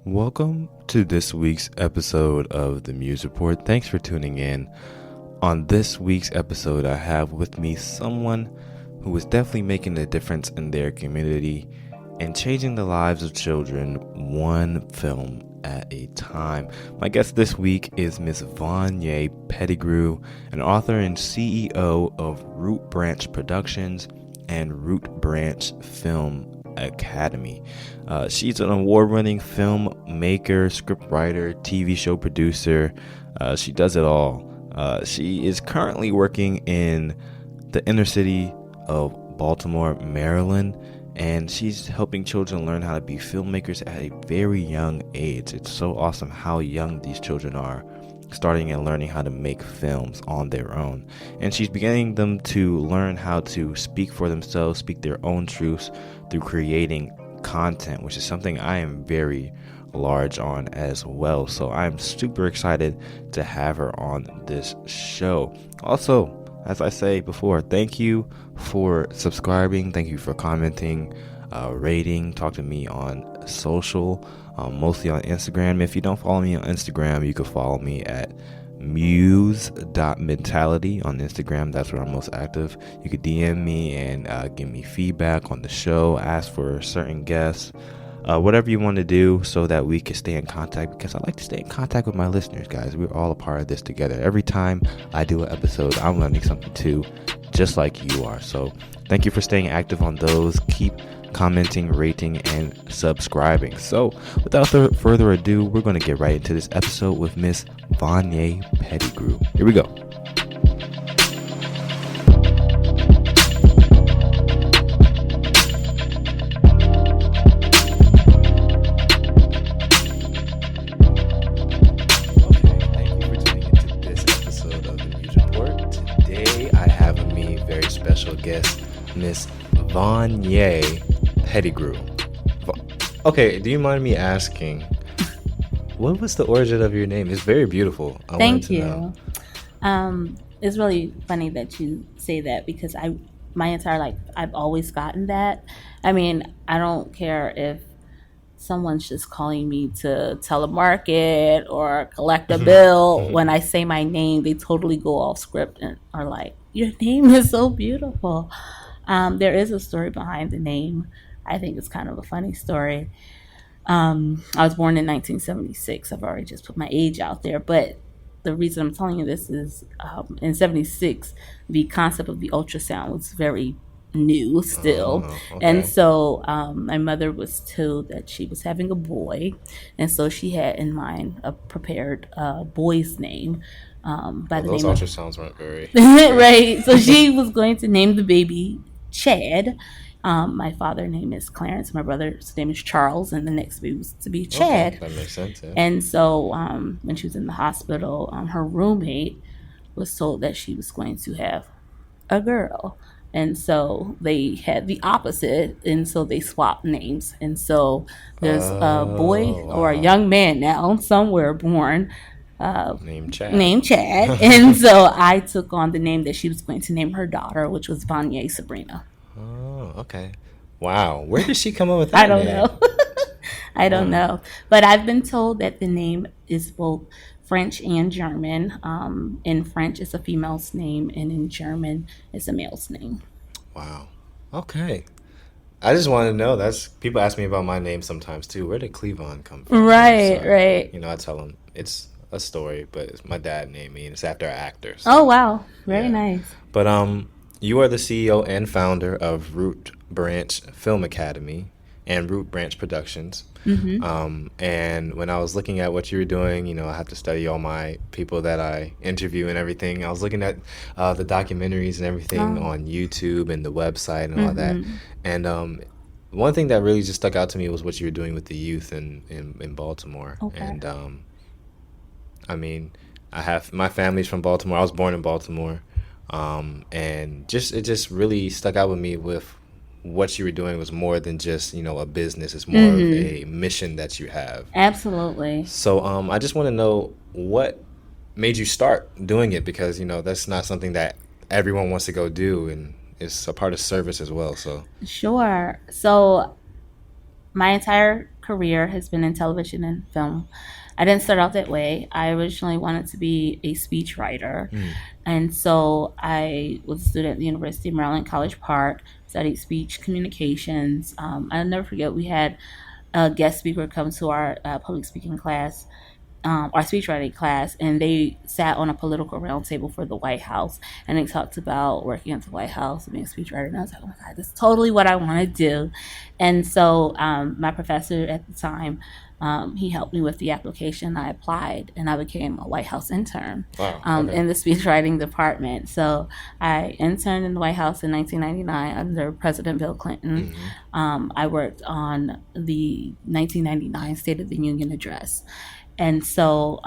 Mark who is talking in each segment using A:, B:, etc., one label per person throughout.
A: Welcome to this week's episode of the Muse Report. Thanks for tuning in. On this week's episode, I have with me someone who is definitely making a difference in their community and changing the lives of children one film at a time. My guest this week is Miss Vonnya Pettigrew, an author and CEO of Root Branch Productions and Root Branch Film Academy. She's an award-winning filmmaker, scriptwriter, TV show producer. She does it all. She is currently working in the inner city of Baltimore, Maryland, and she's helping children learn how to be filmmakers at a very young age. It's so awesome how young these children are, starting and learning how to make films on their own. And she's beginning them to learn how to speak for themselves, speak their own truths through creating content, which is something I am very large on as well. So I'm super excited to have her on this show. Also, as I say before, thank you for subscribing. Thank you for commenting, rating, talk to me on social, mostly on Instagram. If you don't follow me on Instagram, you can follow me at muse.mentality on Instagram. That's where I'm most active. You could DM me and give me feedback on the show, ask for certain guests, whatever you want to do so that we can stay in contact, because I like to stay in contact with my listeners, guys. We're all a part of this together. Every time I do an episode, I'm learning something too, just like you are. So thank you for staying active on those. Keep commenting, rating, and subscribing. So without further ado, we're going to get right into this episode with Miss Vonnya Pettigrew. Here we go. Guest, Miss Vonnya Pettigrew. Okay, do you mind me asking, what was the origin of your name? It's very beautiful.
B: Thank you. It's really funny that you say that, because my entire life I've always gotten that. I mean, I don't care if someone's just calling me to telemarket or collect a bill. When I say my name, they totally go off script and are like, your name is so beautiful. There is a story behind the name. I think it's kind of a funny story. I was born in 1976. I've already just put my age out there. But the reason I'm telling you this is in 76, the concept of the ultrasound was very new still. Okay. And so my mother was told that she was having a boy. And so she had in mind a prepared boy's name.
A: Those ultrasounds weren't very
B: right. So she was going to name the baby Chad. My father's name is Clarence. My brother's name is Charles, and the next baby was to be Chad.
A: Okay, that makes sense. Yeah.
B: And so when she was in the hospital, her roommate was told that she was going to have a girl. And so they had the opposite, and so they swapped names. And so there's a boy or a young man now somewhere born named Chad. And so I took on the name that she was going to name her daughter, which was Vonnya Sabrina.
A: Oh, okay. Wow. Where did she come up with that
B: I don't know. I don't know. But I've been told that the name is both French and German. In French, it's a female's name, and in German, it's a male's name.
A: Wow. Okay. I just want to know. People ask me about my name sometimes too. Where did Clee come from?
B: Right, so, right.
A: I tell them it's a story, but it's my dad named me, and it's after an actor. So.
B: Oh wow, very nice.
A: But you are the CEO and founder of Root Branch Film Academy and Root Branch Productions. Mm-hmm. And when I was looking at what you were doing, I have to study all my people that I interview and everything. I was looking at the documentaries and everything on YouTube and the website and all that. And one thing that really just stuck out to me was what you were doing with the youth in Baltimore. Okay. And I mean, my family's from Baltimore. I was born in Baltimore. And it just really stuck out with me with what you were doing was more than just, a business. It's more of a mission that you have.
B: Absolutely.
A: So I just want to know what made you start doing it, because, that's not something that everyone wants to go do, and it's a part of service as well. So
B: sure. So my entire career has been in television and film. I didn't start out that way. I originally wanted to be a speechwriter. And so I was a student at the University of Maryland, College Park, studied speech communications. I'll never forget, we had a guest speaker come to our public speaking class, our speechwriting class, and they sat on a political roundtable for the White House, and they talked about working at the White House and being a speechwriter. And I was like, oh my God, this is totally what I want to do. And so my professor at the time, he helped me with the application. I applied, and I became a White House intern.
A: Wow, okay.
B: In the speechwriting department. So I interned in the White House in 1999 under President Bill Clinton. I worked on the 1999 State of the Union address. And so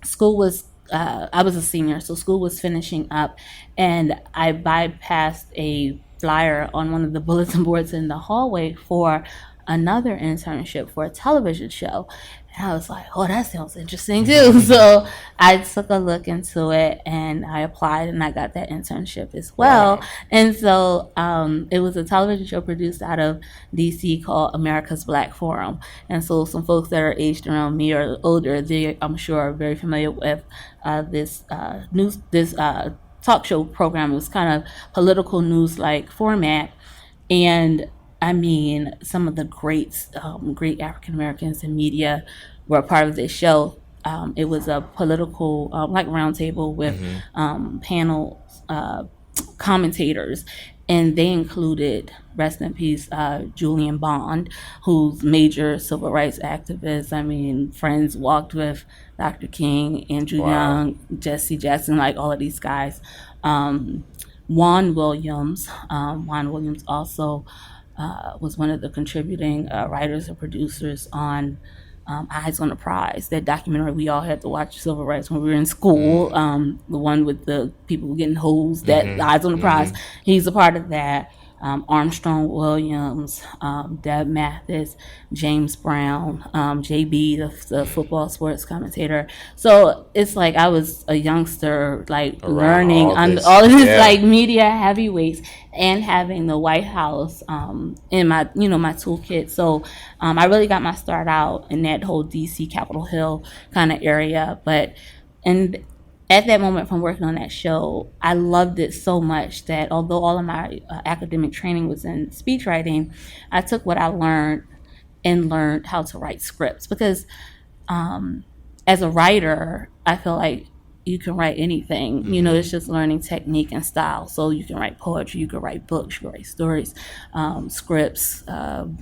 B: school was, I was a senior, so school was finishing up, and I bypassed a flyer on one of the bulletin boards in the hallway for another internship for a television show. And I was like, oh, that sounds interesting too. So I took a look into it, and I applied, and I got that internship as well. Wow. And so it was a television show produced out of DC called America's Black Forum. And so some folks that are aged around me or older, they, I'm sure, are very familiar with this talk show program. It was kind of political news-like format. And I mean, some of the great African Americans in media were a part of this show. It was a political, like roundtable with panel commentators, and they included, rest in peace, Julian Bond, who's major civil rights activist. I mean, friends walked with Dr. King, Andrew Young, Jesse Jackson, like all of these guys. Juan Williams also was one of the contributing writers and producers on Eyes on the Prize, that documentary we all had to watch civil rights when we were in school. The one with the people getting hosed, that Eyes on the Prize. He's a part of that. Armstrong Williams, Deb Mathis, James Brown, JB, the football sports commentator. So it's like I was a youngster, like learning all of this like media heavyweights, and having the White House in my my toolkit. So I really got my start out in that whole DC Capitol Hill kind of area. But at that moment, from working on that show, I loved it so much that although all of my academic training was in speechwriting, I took what I learned and learned how to write scripts. Because as a writer, I feel like you can write anything. It's just learning technique and style. So you can write poetry, you can write books, you can write stories, scripts,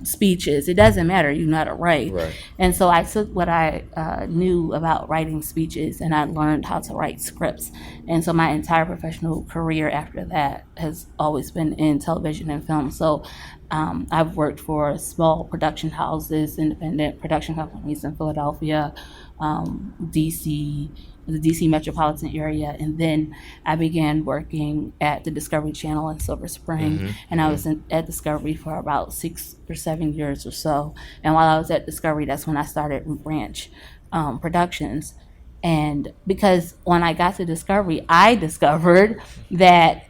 B: speeches. It doesn't matter. You know how to write. Right. And so I took what I knew about writing speeches, and I learned how to write scripts. And so my entire professional career after that has always been in television and film. So I've worked for small production houses, independent production companies in Philadelphia, DC, the DC metropolitan area, and then I began working at the Discovery Channel in Silver Spring, and I was at Discovery for about 6 or 7 years or so. And while I was at Discovery, that's when I started Root Ranch Productions. And because when I got to Discovery, I discovered that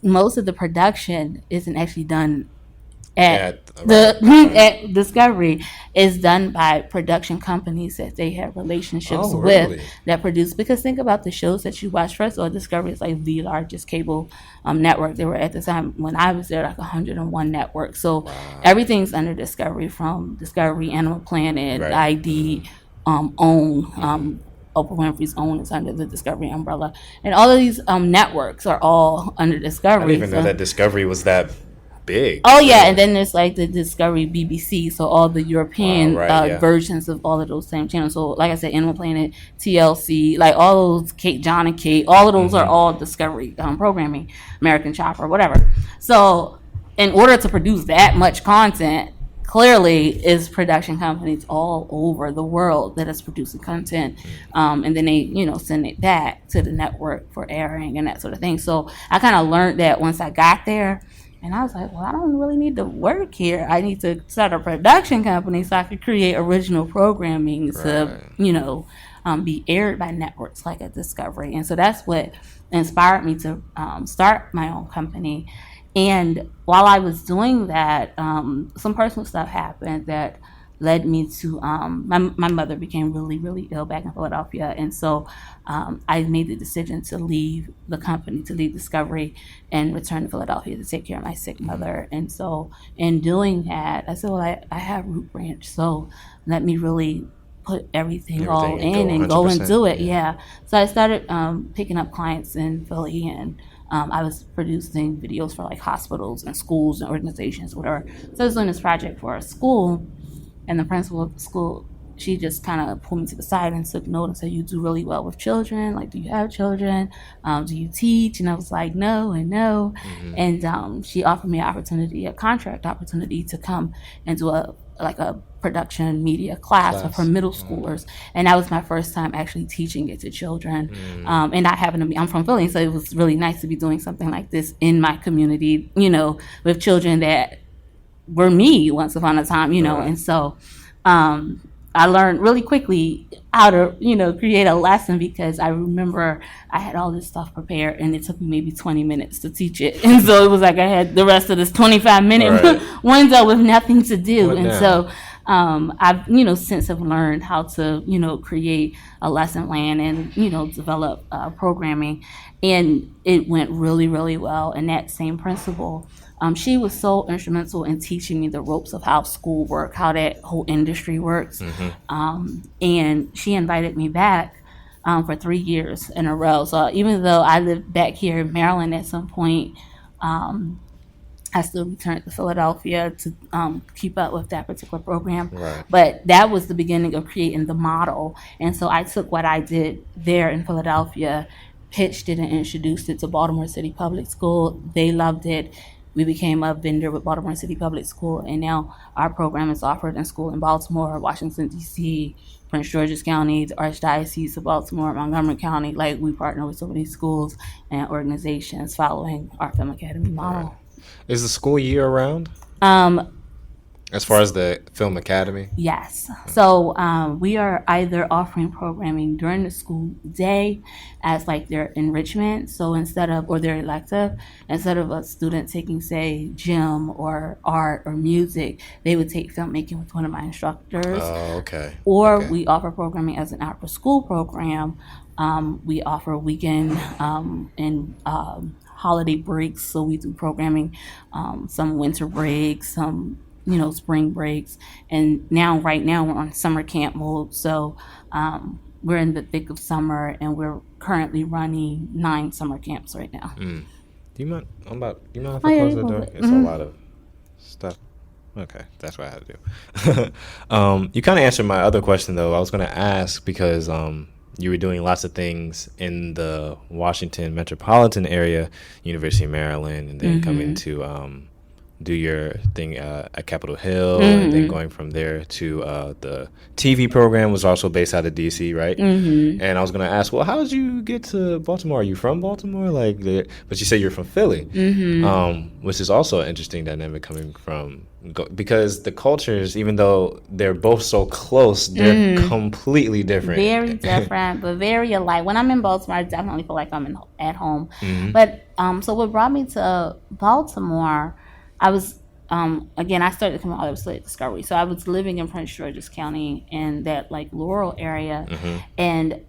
B: most of the production isn't actually done at Discovery. Is done by production companies that they have relationships with that produce. Because think about the shows that you watch. First of all, Discovery is like the largest cable network. There were, at the time when I was there, like 101 networks. So everything's under Discovery, from Discovery, Animal Planet, ID, OWN. Oprah Winfrey's OWN is under the Discovery umbrella, and all of these networks are all under Discovery.
A: I didn't even know that Discovery was that big.
B: Oh yeah, and then there's like the Discovery BBC, so all the European versions of all of those same channels. So like I said, Animal Planet, TLC, like all those John and Kate, all of those are all Discovery programming, American Chopper, whatever. So in order to produce that much content, clearly is production companies all over the world that is producing content, and then they send it back to the network for airing and that sort of thing. So I kind of learned that once I got there. And I was like, well, I don't really need to work here. I need to start a production company so I could create original programming to, be aired by networks like a Discovery. And so that's what inspired me to start my own company. And while I was doing that, some personal stuff happened that led me to my mother became really, really ill back in Philadelphia. And so I made the decision to leave the company, to leave Discovery, and return to Philadelphia to take care of my sick mother. And so in doing that, I said, well, I have Root Branch, so let me really put everything all in and go and do it. Yeah. So I started picking up clients in Philly, and I was producing videos for like hospitals and schools and organizations, whatever. So I was doing this project for a school, and the principal of the school, she just kind of pulled me to the side and took note and said, "You do really well with children. Like, do you have children? Do you teach?" And I was like, "No and no." And she offered me an opportunity, a contract opportunity, to come and do a production media class for middle schoolers. And that was my first time actually teaching it to children. And I happen to be, I'm from Philly, so it was really nice to be doing something like this in my community, with children that were me once upon a time, And so I learned really quickly how to, create a lesson, because I remember I had all this stuff prepared and it took me maybe 20 minutes to teach it. And so it was like I had the rest of this 25-minute window with nothing to do. So I've, since have learned how to, create a lesson plan and, develop programming. And it went really, really well. And that same principal, she was so instrumental in teaching me the ropes of how school work, how that whole industry works. And she invited me back for 3 years in a row. So even though I lived back here in Maryland at some point, I still returned to Philadelphia to keep up with that particular program. But that was the beginning of creating the model. And so I took what I did there in Philadelphia, pitched it and introduced it to Baltimore City Public School. They loved it. We became a vendor with Baltimore City Public School, and now our program is offered in school in Baltimore, Washington, D.C., Prince George's County, the Archdiocese of Baltimore, Montgomery County. Like, we partner with so many schools and organizations following our Film Academy model.
A: Is the school year round? As far as the Film Academy?
B: Yes. So we are either offering programming during the school day as like their enrichment. So or their elective, instead of a student taking, say, gym or art or music, they would take filmmaking with one of my instructors. Or we offer programming as an after school program. We offer weekend and holiday breaks. So we do programming, some winter breaks, some spring breaks, and right now we're on summer camp mode. So we're in the thick of summer, and we're currently running 9 summer camps right now.
A: Do you mind if I close the door? It's a lot of stuff. Okay, that's what I had to do. You kind of answered my other question, though. I was going to ask, because you were doing lots of things in the Washington metropolitan area, University of Maryland, and then coming to do your thing at Capitol Hill, and then going from there to the TV program was also based out of DC, right? And I was going to ask, well, how did you get to Baltimore? Are you from Baltimore? But you said you're from Philly, which is also an interesting dynamic coming from, because the cultures, even though they're both so close, they're completely different.
B: Very different, but very alike. When I'm in Baltimore, I definitely feel like I'm at home. But so what brought me to Baltimore, I was, again, I started coming all the way to Discovery. So I was living in Prince George's County in that like Laurel area. And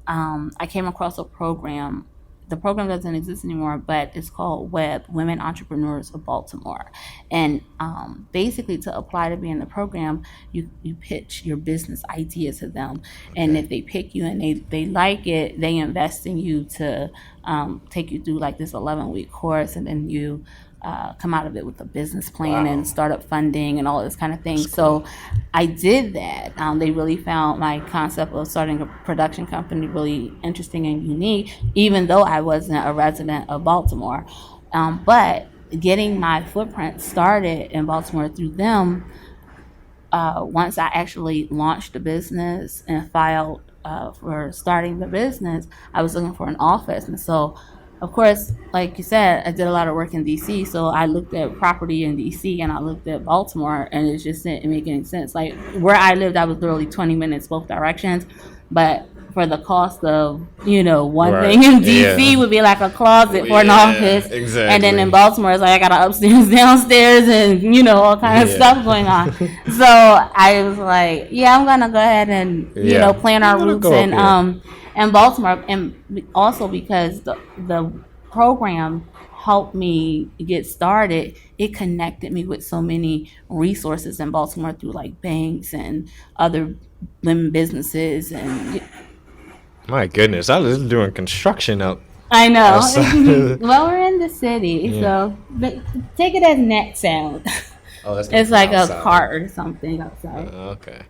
B: I came across a program. The program doesn't exist anymore, but it's called WEB, Women Entrepreneurs of Baltimore. And basically, to apply to be in the program, you pitch your business idea to them. And if they pick you and they like it, they invest in you to take you through like this 11-week course, and then you come out of it with a business plan and startup funding and all this kind of thing. So I did that. They really found my concept of starting a production company really interesting and unique, even though I wasn't a resident of Baltimore. But getting my footprint started in Baltimore through them, once I actually launched the business and filed for starting the business, I was looking for an office. And so, of course, like you said, I did a lot of work in D.C., so I looked at property in D.C. and I looked at Baltimore, and it just didn't make any sense. Like, where I lived, I was literally 20 minutes both directions, but for the cost of, one
A: Right.
B: thing in DC
A: Yeah.
B: would be like a closet for an
A: Yeah,
B: office.
A: exactly.
B: And then in Baltimore, it's like I got an upstairs, downstairs, and, all kinds of stuff going on. So I was like, yeah, I'm going to go ahead and,
A: Yeah.
B: plan
A: I'm
B: our
A: gonna
B: roots
A: go up here.
B: in Baltimore. And also because the program helped me get started, it connected me with so many resources in Baltimore through like banks and other women businesses. And
A: My goodness, I was doing construction out
B: I know.
A: outside.
B: Well, we're in the city,
A: Yeah.
B: so take it as net sound.
A: Oh, that's coming
B: It's
A: from
B: like a
A: outside.
B: cart or something outside.
A: Okay.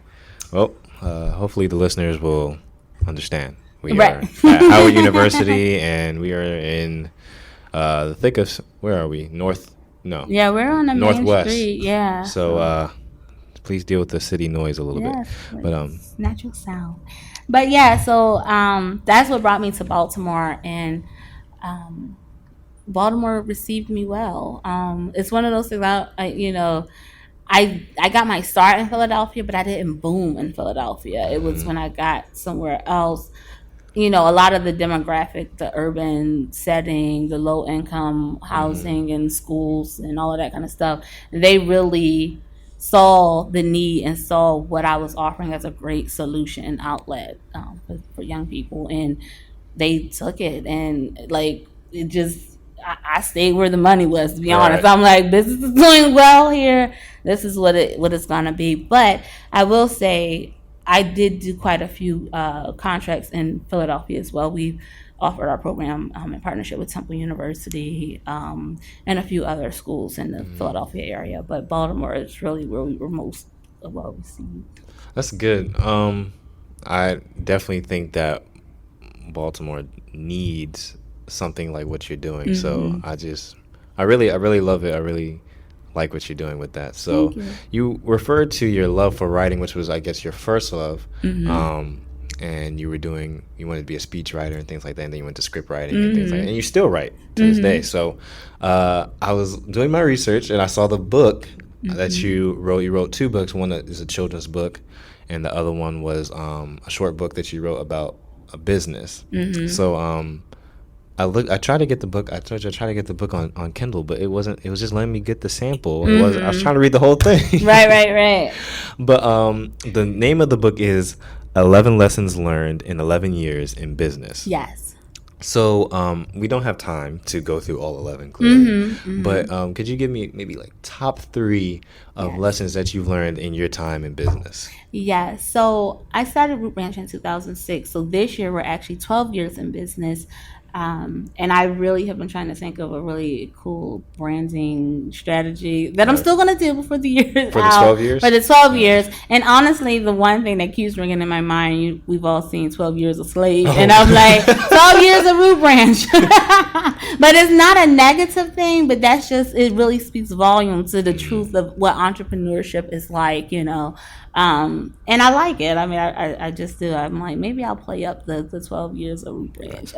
A: Well, hopefully the listeners will understand. We
B: Right.
A: are at Howard University, and we are in the thick of, where are we? No.
B: Yeah, we're on the main
A: Northwest.
B: street. Yeah.
A: So please deal with the city noise a little
B: Yes,
A: bit. But
B: it's natural sound. But yeah, so that's what brought me to Baltimore, and Baltimore received me well. It's one of those things. I got my start in Philadelphia, but I didn't boom in Philadelphia. It was when I got somewhere else. A lot of the demographic, the urban setting, the low income housing and schools and all of that kind of stuff, they really saw the need and saw what I was offering as a great solution and outlet for young people. And they took it, and like, it just, I stayed where the money was, to be honest. I'm like, business is doing well here. This is what it's going to be. But I will say, I did do quite a few contracts in Philadelphia as well. We offered our program in partnership with Temple University and a few other schools in the Philadelphia area. But Baltimore is really where we were most well received.
A: That's good. I definitely think that Baltimore needs something like what you're doing. So I really love it. I really like what you're doing with that. So you referred to your love for writing, which was, I guess, your first love. And you wanted to be a speech writer and things like that. And then you went to script writing and things like that. And you still write to this day. So I was doing my research, and I saw the book that you wrote. You wrote two books. One is a children's book, and the other one was a short book that you wrote about a business. So I tried to get the book. I tried to get the book on Kindle, but it wasn't. It was just letting me get the sample. I was trying to read the whole thing.
B: Right.
A: But the name of the book is 11 Lessons Learned in 11 Years in Business.
B: Yes.
A: So we don't have time to go through all 11, clearly. But could you give me maybe like top 3 of lessons that you've learned in your time in business?
B: Yeah. So I started Root Ranch in 2006. So this year we're actually 12 years in business. And I really have been trying to think of a really cool branding strategy that I'm still going to do before the year is
A: For the
B: out.
A: 12 years?
B: For the 12 years. And honestly, the one thing that keeps ringing in my mind, we've all seen 12 Years a Slave. And I'm like, 12 years of Root Branch. But it's not a negative thing, but that's just, it really speaks volume to the truth of what entrepreneurship is like, And I like it. I mean, I just do. I'm like, maybe I'll play up the 12 years of Root Branch.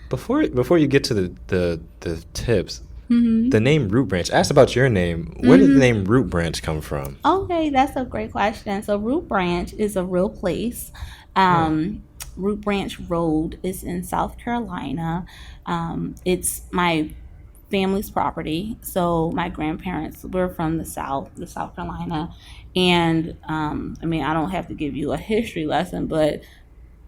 A: Before you get to the tips, the name Root Branch. Ask about your name. Where did the name Root Branch come from?
B: Okay, that's a great question. So Root Branch is a real place. Root Branch Road is in South Carolina. It's my family's property. So my grandparents were from the South Carolina. And I mean, I don't have to give you a history lesson, but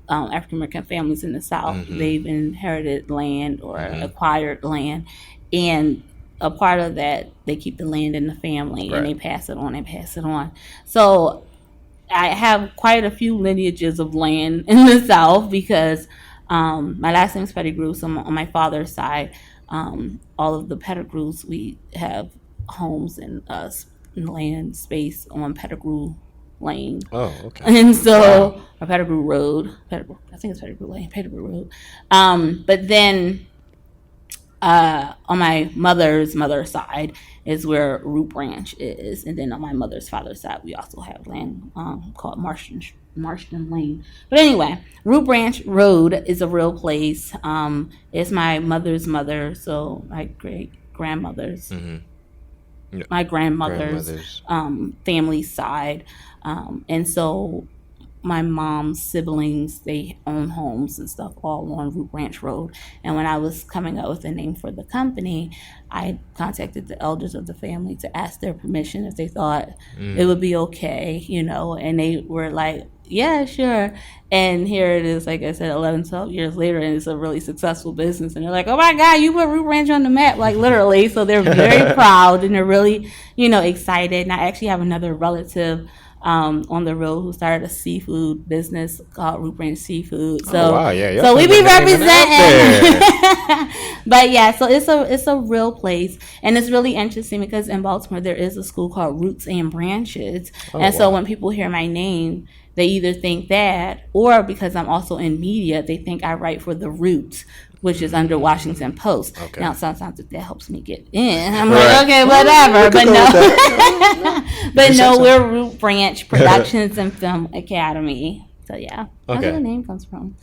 B: African American families in the South, they've inherited land or acquired land, and a part of that, they keep the land in the family and they pass it on. So I have quite a few lineages of land in the South because my last name is Pettigrew. So on my father's side, all of the Pettigrews, we have homes and land space on Pettigrew Lane.
A: Oh, okay.
B: And so, or Pettigrew Road. I think it's Pettigrew Lane, Pettigrew Road. But then on my mother's side is where Root Branch is. And then on my mother's father's side, we also have land called Marston Lane. But anyway, Root Branch Road is a real place. It's my mother's mother, so my great grandmother's. My grandmother's family side. And so my mom's siblings, they own homes and stuff all on Root Branch Road. And when I was coming up with a name for the company, I contacted the elders of the family to ask their permission if they thought it would be okay, and they were like, yeah, sure. And here it is, like I said, 11, 12 years later, and it's a really successful business. And they're like, oh my God, you put Root Ranch on the map, like literally. So they're very proud, and they're really, excited. And I actually have another relative on the road who started a seafood business called Root Ranch Seafood. So,
A: wow, yeah,
B: so we be representing. But yeah, so it's a real place, and it's really interesting because in Baltimore there is a school called Roots and Branches, so when people hear my name, they either think that, or because I'm also in media, they think I write for The Root, which is under Washington Post. Okay. Now, sometimes that helps me get in. I'm like, okay, whatever. But no, we're Root Branch Productions and Film Academy. So yeah, that's where the name comes from.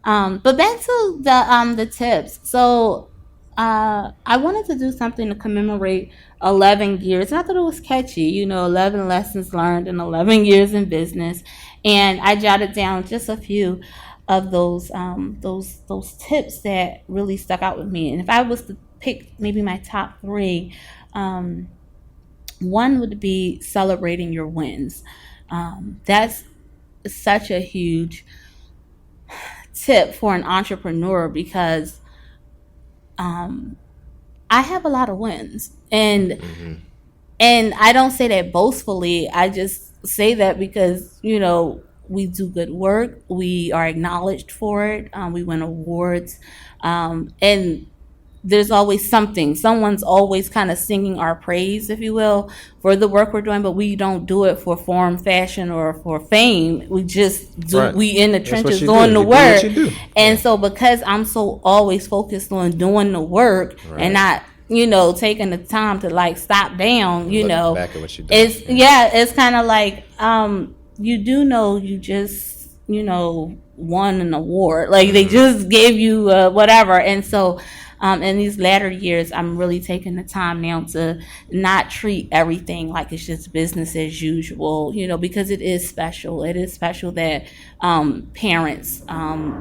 B: But back to the tips. So I wanted to do something to commemorate 11 years, and I thought it was catchy. 11 lessons learned in 11 years in business, and I jotted down just a few of those tips that really stuck out with me. And if I was to pick maybe my top 3, one would be celebrating your wins. That's such a huge tip for an entrepreneur because I have a lot of wins, and I don't say that boastfully. I just say that because we do good work, we are acknowledged for it, we win awards, and there's always someone's always kind of singing our praise, if you will, for the work we're doing, but we don't do it for form, fashion, or for fame. We just do, we in the trenches doing the work. And so because I'm so always focused on doing the work and not, taking the time to like stop down,
A: back at what you do.
B: It's kind of like, you just, won an award. Like they just gave you whatever. And so in these latter years, I'm really taking the time now to not treat everything like it's just business as usual, because it is special. It is special that parents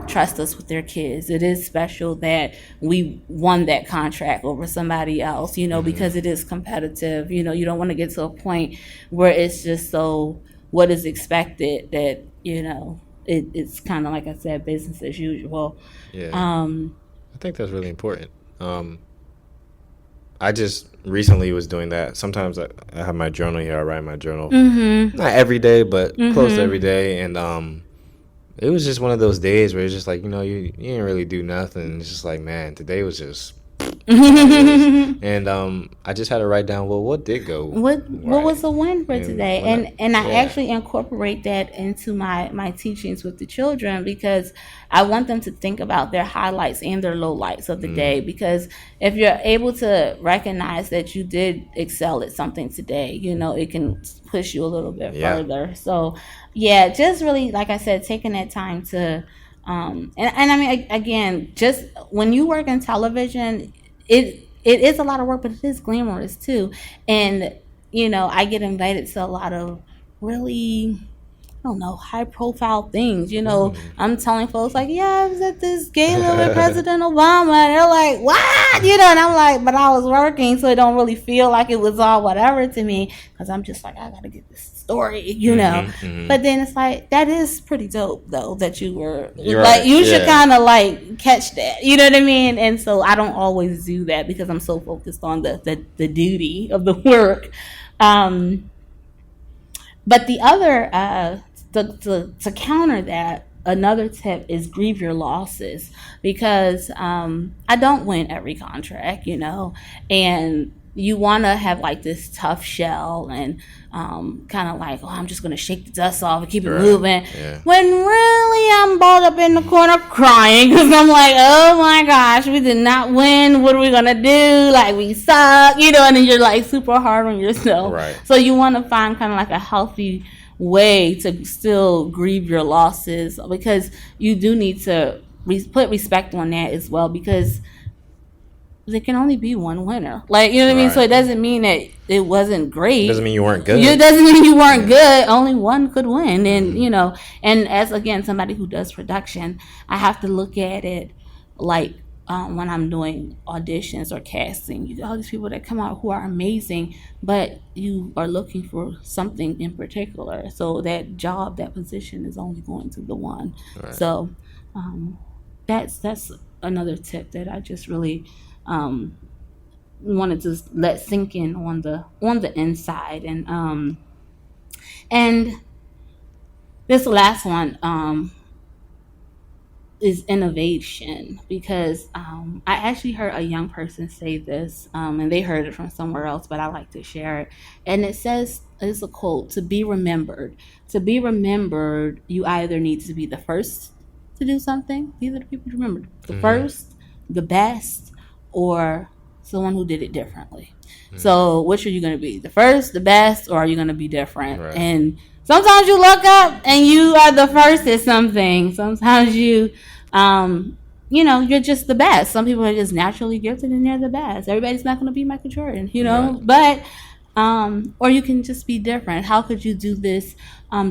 B: trust us with their kids. It is special that we won that contract over somebody else, because it is competitive. You don't want to get to a point where it's just so what is expected that, it's kind of like I said, business as usual.
A: Yeah. I think that's really important. I just recently was doing that. Sometimes I have my journal here. I write my journal. Not every day, but close to every day. And it was just one of those days where it's just like, you didn't really do nothing. It's just like, man, today was just... and I just had to write down, well, what did go
B: what was the win for today, and I actually incorporate that into my teachings with the children, because I want them to think about their highlights and their lowlights of the day, because if you're able to recognize that you did excel at something today, it can push you a little bit further. So just really, like I said, taking that time to and I mean, again, just when you work in television, it is a lot of work, but it is glamorous too. And, I get invited to a lot of really, I don't know, high profile things. I'm telling folks like, I was at this gala with President Obama, and they're like, what? And I'm like, but I was working, so it don't really feel like it was all whatever to me, because I'm just like, I gotta get this story, But then it's like, that is pretty dope though, that you were you should kind of like catch that, you know what I mean? And so I don't always do that because I'm so focused on the duty of the work. But the other to counter that, another tip is grieve your losses, because I don't win every contract, and you want to have like this tough shell and kind of like, I'm just going to shake the dust off and keep it moving. When really I'm balled up in the corner crying because I'm like, oh my gosh, we did not win. What are we going to do? Like, we suck, and then you're like super hard on yourself. So you want to find kind of like a healthy way to still grieve your losses, because you do need to put respect on that as well, because there can only be one winner. Like, you know what I mean? So it doesn't mean that it wasn't great.
A: Doesn't mean you weren't good.
B: It doesn't mean you weren't good. Only one could win. And, you know, and as, again, somebody who does production, I have to look at it like when I'm doing auditions or casting. You got all these people that come out who are amazing, but you are looking for something in particular. So that job, that position is only going to the one. Right. So that's another tip that I just really wanted to let sink in on the inside. And this last one is innovation, because I actually heard a young person say this, and they heard it from somewhere else, but I like to share it. And it says, it's a quote: to be remembered, you either need to be the first to do something. These are the people to remember: the first, the best, or someone who did it differently. So which are you going to be? The first, the best, or are you going to be different? Right. And sometimes you look up and you are the first at something. Sometimes you you're just the best. Some people are just naturally gifted and they're the best. Everybody's not going to be Michael Jordan, right. But or you can just be different. How could you do this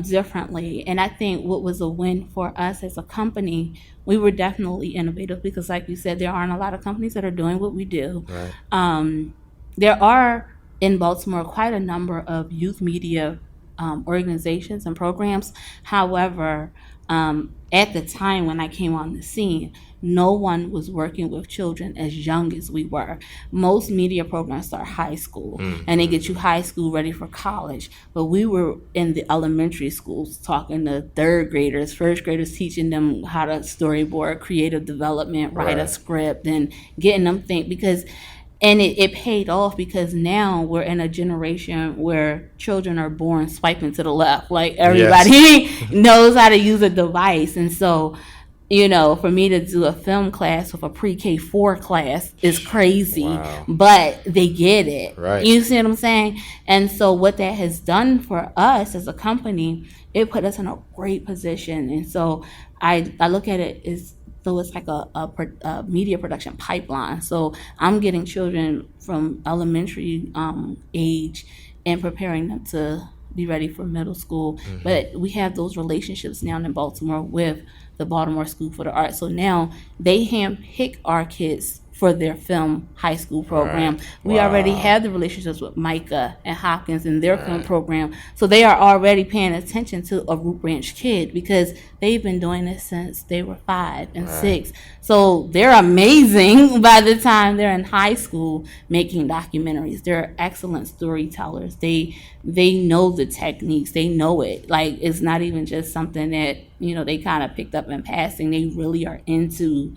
B: differently? And I think what was a win for us as a company, we were definitely innovative, because like you said, there aren't a lot of companies that are doing what we do. Right. There are in Baltimore quite a number of youth media organizations and programs. However, at the time when I came on the scene, no one was working with children as young as we were. Most media programs start high school, and they get you high school ready for college. But we were in the elementary schools talking to third graders, first graders, teaching them how to storyboard, creative development, write a script, and getting them think, because and it paid off, because now we're in a generation where children are born swiping to the left. Like, everybody knows how to use a device. And so, for me to do a film class with a pre-K 4 class is crazy. Wow. But they get it. Right. You see what I'm saying? And so what that has done for us as a company, it put us in a great position. And so I look at it as, so it's like a media production pipeline. So I'm getting children from elementary age and preparing them to be ready for middle school. But we have those relationships now in Baltimore with the Baltimore School for the Arts. So now they handpick our kids for their film high school program. Right. We already have the relationships with Micah and Hopkins in their film program. So they are already paying attention to a Root Branch kid, because they've been doing this since they were 5 and 6. So they're amazing by the time they're in high school making documentaries. They're excellent storytellers. They know the techniques. They know it. Like, it's not even just something that, they kind of picked up in passing. They really are into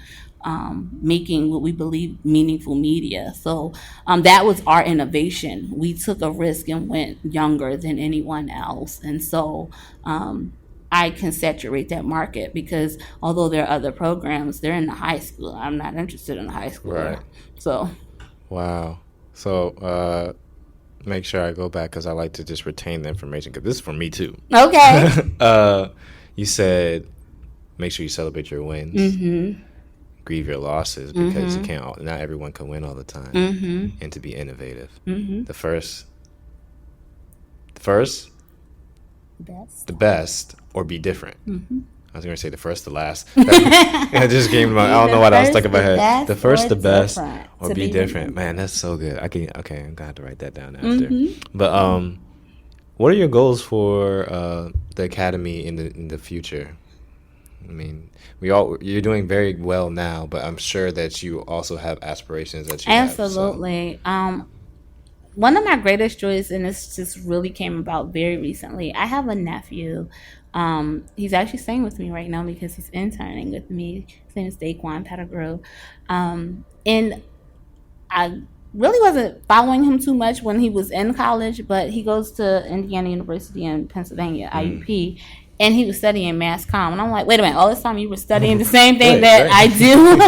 B: making what we believe meaningful media. So that was our innovation. We took a risk and went younger than anyone else. And so I can saturate that market, because although there are other programs, they're in the high school. I'm not interested in the high school. Right. So. Wow.
A: So make sure I go back, because I like to just retain the information, because this is for me too.
B: Okay.
A: You said make sure you celebrate your wins. Grieve your losses, because you can't. Not everyone can win all the time, and to be innovative. The first, the best, or be different. I was going to say the first, the last. That just came to my. I don't know why that was stuck in my head. The first, the best, or be different. Man, that's so good. Okay, I'm gonna have to write that down after. But what are your goals for the academy in the future? I mean, you're doing very well now, but I'm sure that you also have aspirations that you
B: Absolutely.
A: have. So.
B: One of my greatest joys, and this just really came about very recently, I have a nephew. He's actually staying with me right now because he's interning with me. His name is Vonnya Pettigrew. And I really wasn't following him too much when he was in college, but he goes to Indiana University in Pennsylvania, IUP. And he was studying mass comm. And I'm like, wait a minute, all this time you were studying the same thing I do?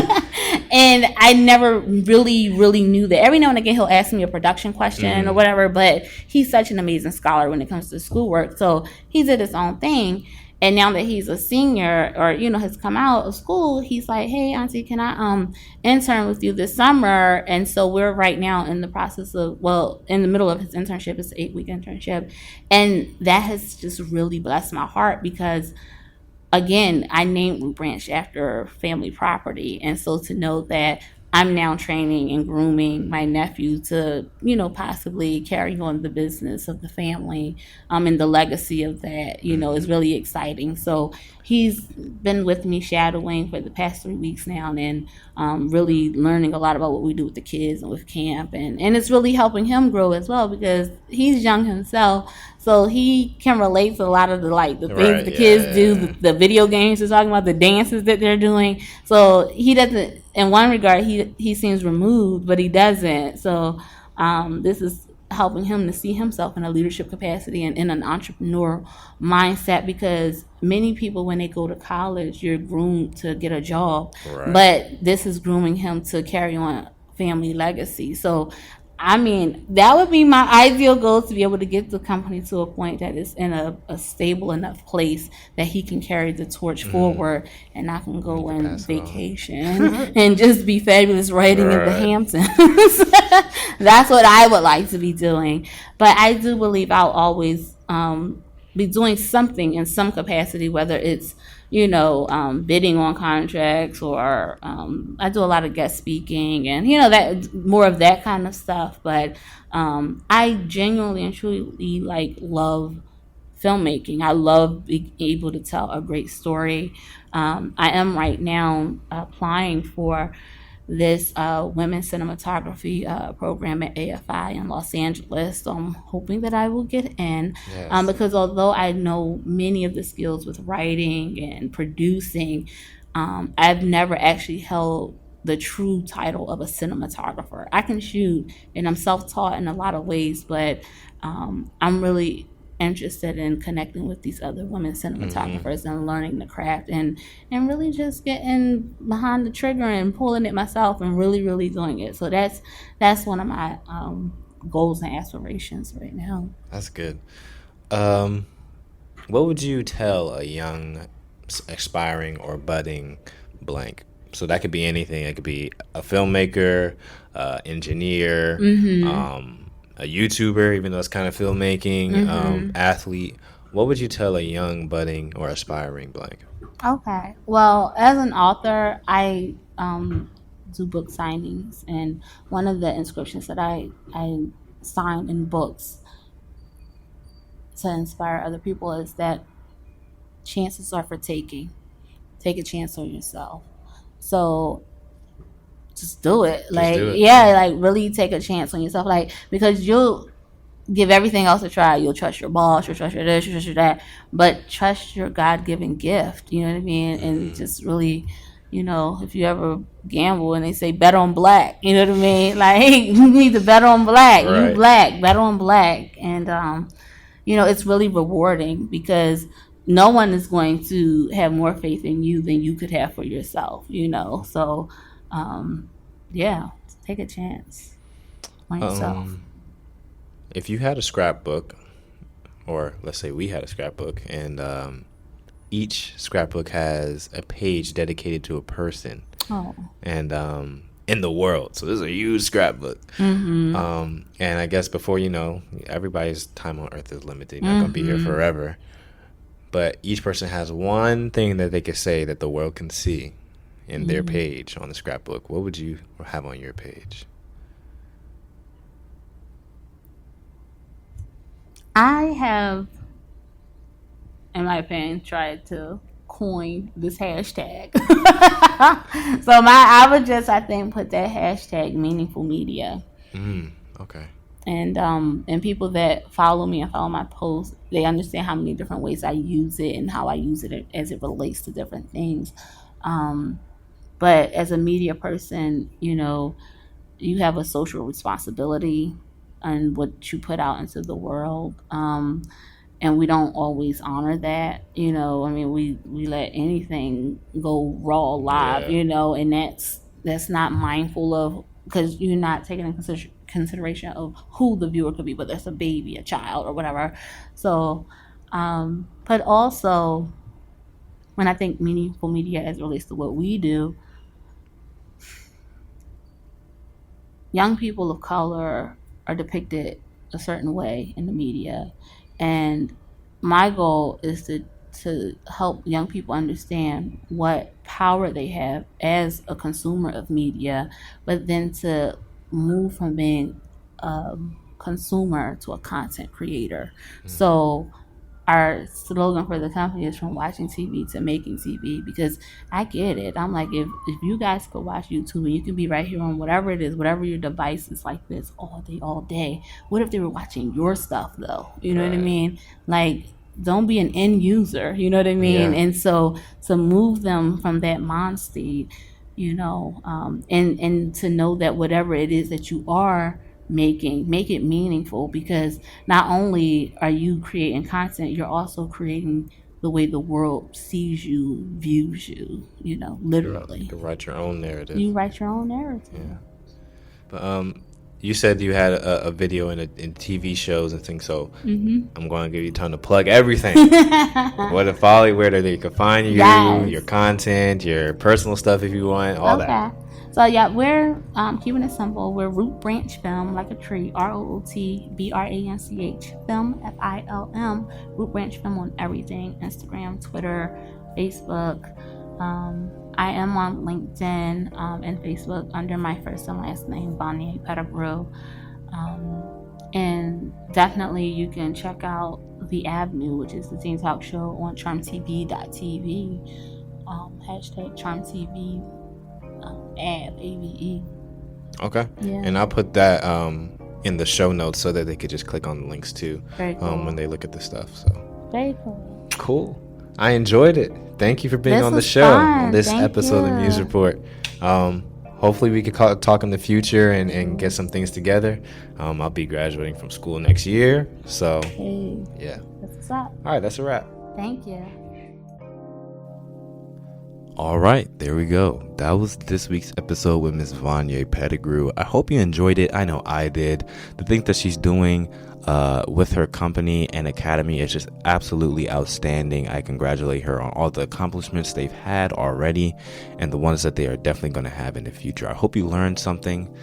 B: And I never really knew that. Every now and again, he'll ask me a production question or whatever, but he's such an amazing scholar when it comes to schoolwork. So he did his own thing. And now that he's a senior, or has come out of school, he's like, hey auntie, can I intern with you this summer? And so we're right now in the process of, well, in the middle of his internship. It's an 8-week internship, and that has just really blessed my heart, because again, I named Root Branch after family property. And so to know that I'm now training and grooming my nephew to, possibly carry on the business of the family, and the legacy of that, is really exciting. So he's been with me shadowing for the past 3 weeks now, and really learning a lot about what we do with the kids and with camp. And it's really helping him grow as well, because he's young himself. So he can relate to a lot of the things the kids do, the video games they're talking about, the dances that they're doing. So he doesn't, in one regard, he seems removed, but he doesn't. So this is helping him to see himself in a leadership capacity and in an entrepreneur mindset, because many people, when they go to college, you're groomed to get a job, but this is grooming him to carry on family legacy. So I mean, that would be my ideal goal, to be able to get the company to a point that is in a stable enough place that he can carry the torch forward, and I can go on vacation and just be fabulous writing in the Hamptons. That's what I would like to be doing. But I do believe I'll always be doing something in some capacity, whether it's bidding on contracts, or I do a lot of guest speaking, and that more of that kind of stuff. But I genuinely and truly love filmmaking. I love being able to tell a great story. I am right now applying for this women's cinematography program at AFI in Los Angeles. So I'm hoping that I will get in, because although I know many of the skills with writing and producing, I've never actually held the true title of a cinematographer. I can shoot, and I'm self-taught in a lot of ways, but I'm really interested in connecting with these other women cinematographers and learning the craft, and really just getting behind the trigger and pulling it myself and really doing it. So that's one of my goals and aspirations right now.
A: That's good. What would you tell a young aspiring or budding blank? So that could be anything. It could be a filmmaker, engineer, a YouTuber, even though it's kind of filmmaking, athlete. What would you tell a young, budding, or aspiring blank?
B: Okay. Well, as an author, I do book signings, and one of the inscriptions that I sign in books to inspire other people is that chances are for taking. Take a chance on yourself. So just do it. Really take a chance on yourself. Because you'll give everything else a try. You'll trust your boss, you'll trust your this, you'll trust your that, but trust your God-given gift. You know what I mean? And just really, if you ever gamble and they say bet on black, you know what I mean? Hey, you need to bet on black. Right. You black, bet on black. And it's really rewarding, because no one is going to have more faith in you than you could have for yourself. So take a chance on yourself.
A: If you had a scrapbook, or let's say we had a scrapbook, and each scrapbook has a page dedicated to a person, and in the world. So this is a huge scrapbook. And I guess before everybody's time on earth is limited. You're not going to be here forever. But each person has one thing that they could say that the world can see in their page on the scrapbook. What would you have on your page?
B: I have, in my opinion, tried to coin this hashtag. So I would just, I think, put that hashtag meaningful media.
A: Okay.
B: And people that follow me and follow my posts, they understand how many different ways I use it and how I use it as it relates to different things. But as a media person, you have a social responsibility and what you put out into the world. And we don't always honor that. We let anything go raw live, and that's not mindful of, because you're not taking into consideration of who the viewer could be, whether it's a baby, a child, or whatever. So, but also when I think meaningful media as it relates to what we do, young people of color are depicted a certain way in the media. And my goal is to help young people understand what power they have as a consumer of media, but then to move from being a consumer to a content creator. So our slogan for the company is from watching TV to making TV, because I get it. I'm like, if you guys could watch YouTube and you can be right here on whatever it is, whatever your device is like this all day, what if they were watching your stuff though? You know what I mean? Like, don't be an end user, you know what I mean?
A: Yeah.
B: And so to move them from that mind state, and to know that whatever it is that you are making, make it meaningful, because not only are you creating content, you're also creating the way the world sees you, views you, literally.
A: You can write your own narrative.
B: You write your own narrative.
A: Yeah. But you said you had a video in TV shows and things, so I'm going to give you a ton to plug everything. What to follow, where they can find you,
B: Yes.
A: your content, your personal stuff if you want, all that.
B: So yeah, we're keeping it simple. We're Root Branch Film, like a tree, ROOTBRANCH Film, FILM, Root Branch Film on everything: Instagram, Twitter, Facebook. I am on LinkedIn and Facebook under my first and last name, Vonnya Pettigrew. And definitely you can check out The Avenue, which is the teen talk show, on charmtv.tv, hashtag charmtv, AVE.
A: Okay.
B: Yeah.
A: And I'll put that in the show notes so that they could just click on the links too.
B: Very cool.
A: When they look at the stuff. So
B: Very cool.
A: cool. I enjoyed it. Thank you for being
B: This
A: on the
B: was
A: show
B: fun.
A: on this
B: Thank
A: episode of
B: you.
A: Muse Report. Hopefully we could talk in the future and get some things together. I'll be graduating from school next year. So
B: Hey,
A: yeah.
B: that's what's up.
A: All right, that's a wrap.
B: Thank you.
A: All right, there we go. That was this week's episode with Miss Vonnya Pettigrew. I hope you enjoyed it. I know I did. The things that she's doing with her company and academy is just absolutely outstanding. I congratulate her on all the accomplishments they've had already and the ones that they are definitely going to have in the future. I hope you learned something,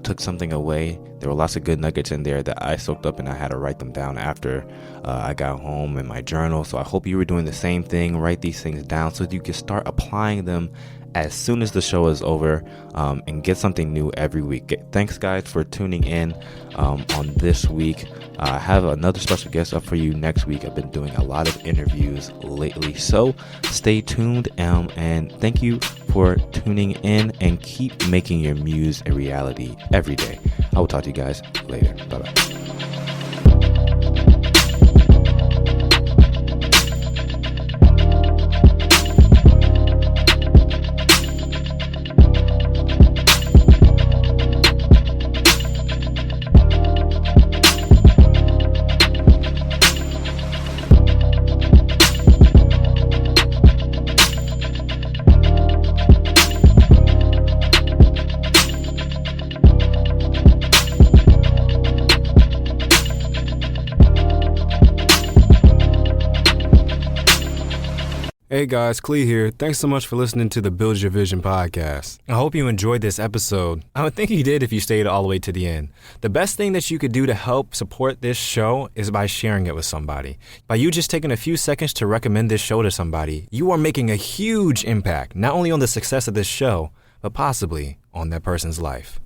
A: took something away. There were lots of good nuggets in there that I soaked up and I had to write them down after I got home in my journal. So I hope you were doing the same thing. Write these things down so that you can start applying them as soon as the show is over, and get something new every week. Thanks guys for tuning in on this week. I have another special guest up for you next week. I've been doing a lot of interviews lately, so stay tuned, and thank you for tuning in, and keep making your muse a reality every day. I will talk to you guys later. Bye-bye.
C: Hey guys, Clee here. Thanks so much for listening to the Build Your Vision podcast. I hope you enjoyed this episode. I would think you did if you stayed all the way to the end. The best thing that you could do to help support this show is by sharing it with somebody. By you just taking a few seconds to recommend this show to somebody, you are making a huge impact, not only on the success of this show, but possibly on that person's life.